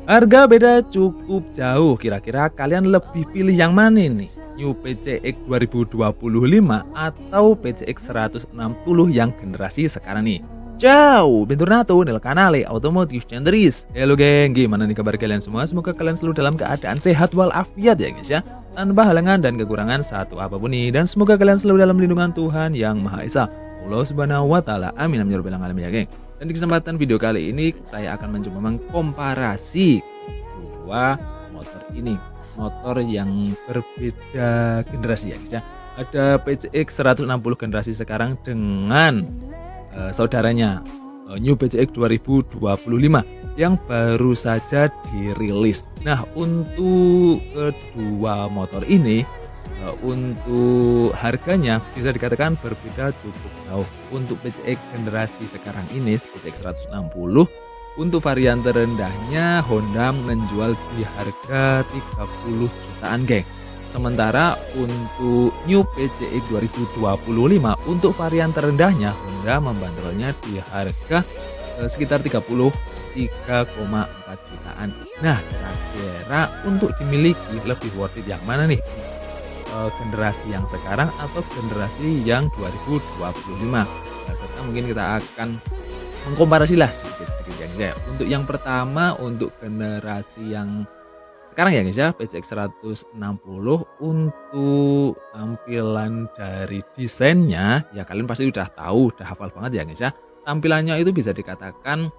Harga beda cukup jauh, kira-kira kalian lebih pilih yang mana nih? New PCX 2025 atau PCX 160 yang generasi sekarang nih? Ciao, bentornato nel canale Automotive Centeris. Halo geng, gimana nih kabar kalian semua? Semoga kalian selalu dalam keadaan sehat walafiat ya guys ya. Tanpa halangan dan kekurangan satu apapun nih. Dan semoga kalian selalu dalam lindungan Tuhan yang Maha Esa. Allah Subhanahu wa taala. Amin amin ya rabbal alamin ya geng. Dan di kesempatan video kali ini saya akan mencoba mengkomparasi dua motor ini, motor yang berbeda generasi ya guys ya. Ada PCX 160 generasi sekarang dengan saudaranya New PCX 2025 yang baru saja dirilis. Nah, untuk kedua motor ini untuk harganya bisa dikatakan berbeda cukup jauh. Untuk PCX generasi sekarang ini, PCX 160, untuk varian terendahnya Honda menjual di harga 30 jutaan, geng. Sementara untuk New PCX 2025 untuk varian terendahnya Honda membandrolnya di harga sekitar 33,4 jutaan. Nah, kira-kira untuk dimiliki lebih worth it yang mana nih? Generasi yang sekarang atau generasi yang 2025. Nah, serta mungkin kita akan mengkomparasilah sedikit-sedikit ya guys ya. Untuk yang pertama, untuk generasi yang sekarang ya guys ya, PCX 160 untuk tampilan dari desainnya, ya kalian pasti udah tahu, udah hafal banget ya guys ya. Tampilannya itu bisa dikatakan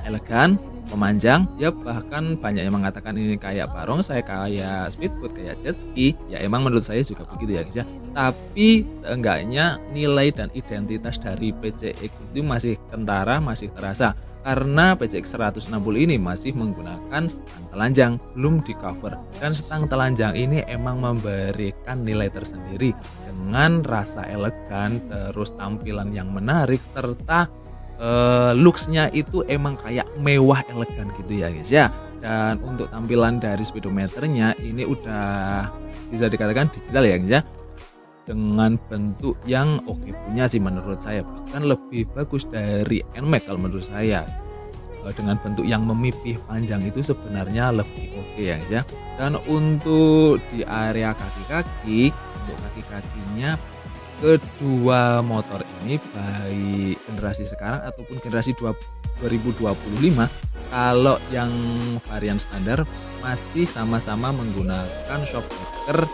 elegan, memanjang, ya bahkan banyak yang mengatakan ini kayak barongsai, kayak speedboat, kayak jet ski. Ya emang menurut saya juga begitu ya guys ya. Tapi seenggaknya nilai dan identitas dari PCX itu masih kentara, masih terasa. Karena PCX 160 ini masih menggunakan stang telanjang, belum di cover. Dan stang telanjang ini emang memberikan nilai tersendiri dengan rasa elegan, terus tampilan yang menarik, serta looks-nya itu emang kayak mewah elegan gitu ya guys ya. Dan untuk tampilan dari speedometernya ini udah bisa dikatakan digital ya guys ya. Dengan bentuk yang oke punya sih menurut saya, bahkan lebih bagus dari NMAX kalau menurut saya. Dengan bentuk yang memipih panjang itu sebenarnya lebih oke ya guys ya. Dan untuk di area kaki-kaki, untuk kaki-kakinya kedua motor ini baik generasi sekarang ataupun generasi 2025, kalau yang varian standar masih sama-sama menggunakan shock breaker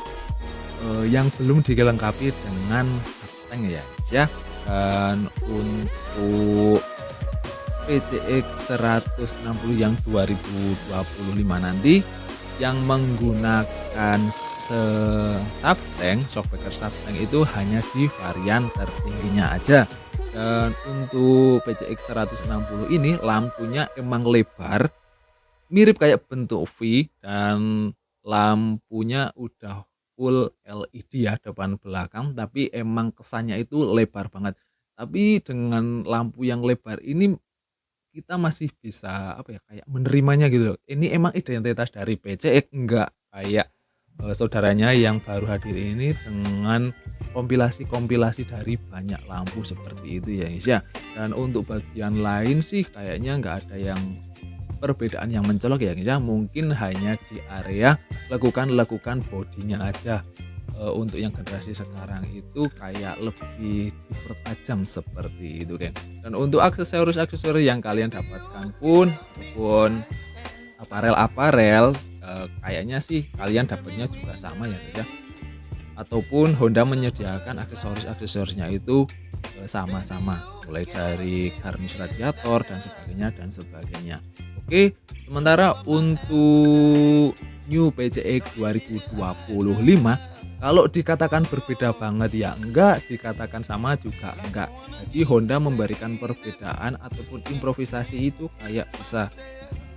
yang belum dilengkapi dengan substang ya guys ya. Dan untuk PCX 160 yang 2025 nanti yang menggunakan substang, shockbreaker substang itu hanya di varian tertingginya aja. Dan untuk PCX 160 ini lampunya emang lebar, mirip kayak bentuk V, dan lampunya udah full LED ya depan belakang, tapi emang kesannya itu lebar banget. Tapi dengan lampu yang lebar ini kita masih bisa, apa ya, kayak menerimanya gitu loh. Ini emang identitas dari PCX, enggak kayak, saudaranya yang baru hadir ini dengan kompilasi-kompilasi dari banyak lampu seperti itu ya, guys, ya. Dan untuk bagian lain sih kayaknya nggak ada yang perbedaan yang mencolok ya, guys, ya. Mungkin hanya di area lekukan-lekukan bodinya aja. Untuk yang generasi sekarang itu kayak lebih dipertajam seperti itu kan. Dan untuk aksesoris-aksesoris yang kalian dapatkan pun ataupun aparel-aparel, kayaknya sih kalian dapatnya juga sama ya guys ya. Ataupun Honda menyediakan aksesoris-aksesorisnya itu sama-sama, mulai dari garnish radiator dan sebagainya dan sebagainya. Oke, sementara untuk New PCX 2025, kalau dikatakan berbeda banget ya enggak, dikatakan sama juga enggak. Jadi Honda memberikan perbedaan ataupun improvisasi itu kayak bisa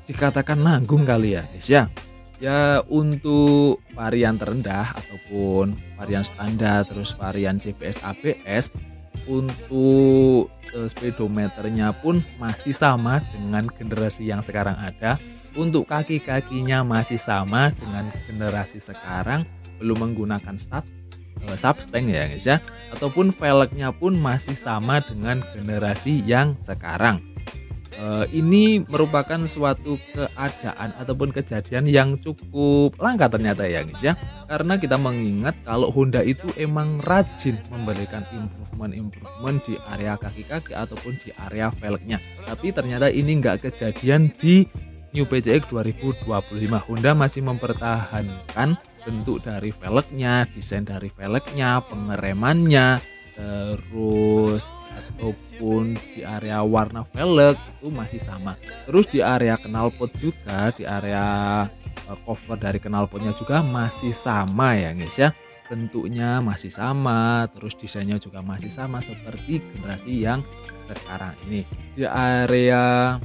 dikatakan nanggung kali ya guys ya. Ya untuk varian terendah ataupun varian standar, terus varian CBS ABS, untuk speedometernya pun masih sama dengan generasi yang sekarang ada. Untuk kaki-kakinya masih sama dengan generasi sekarang, belum menggunakan substang ya guys ya. Ataupun velgnya pun masih sama dengan generasi yang sekarang. Ini merupakan suatu keadaan ataupun kejadian yang cukup langka ternyata ya guys ya. Karena kita mengingat kalau Honda itu emang rajin memberikan improvement-improvement di area kaki-kaki ataupun di area velgnya. Tapi ternyata ini nggak kejadian di New PCX 2025. Honda masih mempertahankan bentuk dari velgnya, desain dari velgnya, pengeremannya, terus ataupun di area warna velg itu masih sama. Terus di area knalpot juga, di area, cover dari knalpotnya juga masih sama ya guys ya. Bentuknya masih sama, terus desainnya juga masih sama seperti generasi yang sekarang ini. Di area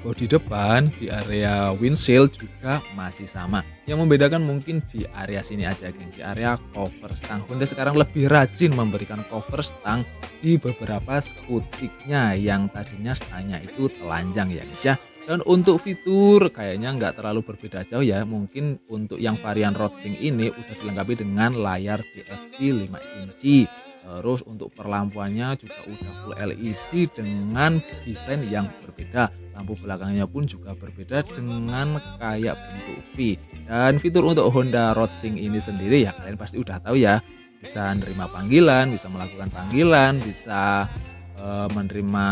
bodi depan, di area windshield juga masih sama. Yang membedakan mungkin di area sini aja geng, di area cover stang. Honda sekarang lebih rajin memberikan cover stang di beberapa skutiknya yang tadinya stangnya itu telanjang ya guys ya. Dan untuk fitur kayaknya nggak terlalu berbeda jauh ya. Mungkin untuk yang varian Roadsink ini udah dilengkapi dengan layar TFT 5 inci. Terus untuk perlampuannya juga udah full LED dengan desain yang berbeda. Lampu belakangnya pun juga berbeda dengan kayak bentuk V. Dan fitur untuk Honda Roadsink ini sendiri ya kalian pasti udah tahu ya. Bisa menerima panggilan, bisa melakukan panggilan, bisa menerima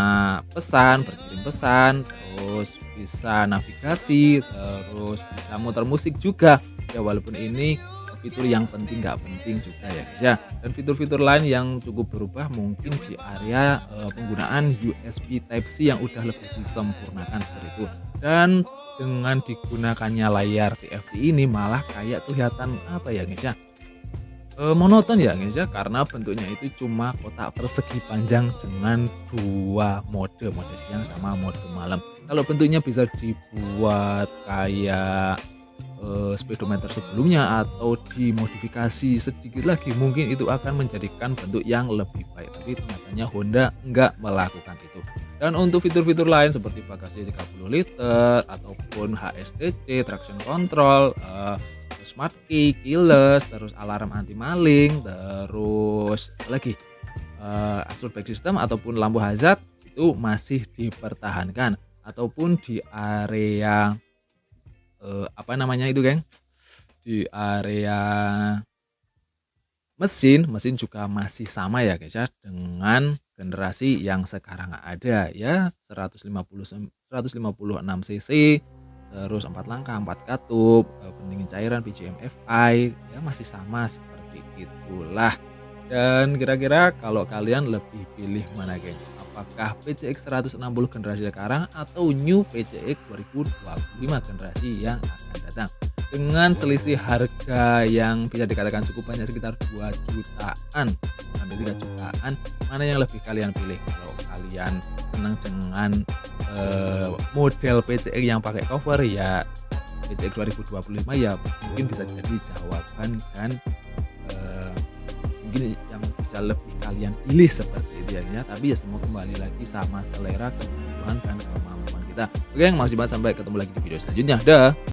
pesan, berkirim pesan, terus bisa navigasi, terus bisa muter musik juga. Ya walaupun ini fitur yang penting nggak penting juga ya guys ya. Dan fitur-fitur lain yang cukup berubah mungkin di area penggunaan USB Type-C yang udah lebih disempurnakan seperti itu. Dan dengan digunakannya layar TFT ini malah kayak kelihatan apa ya guys ya, monoton ya guys ya, karena bentuknya itu cuma kotak persegi panjang dengan dua mode siang sama mode malam. Kalau bentuknya bisa dibuat kayak speedometer sebelumnya atau dimodifikasi sedikit lagi, mungkin itu akan menjadikan bentuk yang lebih baik, tapi nyatanya Honda nggak melakukan itu. Dan untuk fitur-fitur lain seperti bagasi 30 liter ataupun HSTC, traction control, smart key, keyless, terus alarm anti maling, terus apa lagi, assurback system ataupun lampu hazard itu masih dipertahankan. Ataupun di area apa namanya itu geng, di area mesin juga masih sama ya guys ya, dengan generasi yang sekarang ada ya, 156 cc, terus 4 langkah, 4 katup, pendingin cairan, PGM FI ya masih sama seperti itulah. Dan kira-kira kalau kalian lebih pilih mana geng? Apakah PCX 160 generasi sekarang atau New PCX 2025 generasi yang akan datang? Dengan selisih harga yang bisa dikatakan cukup banyak sekitar 2 jutaan sampai 3 jutaan, mana yang lebih kalian pilih? Kalau kalian senang dengan model PCX yang pakai cover ya PCX 2025 ya mungkin bisa jadi jawaban dan mungkin yang bisa lebih kalian pilih seperti itu ya. Tapi ya semua kembali lagi sama selera, kebutuhan dan kemampuan kita. Oke, makasih banget, sampai ketemu lagi di video selanjutnya. Dah.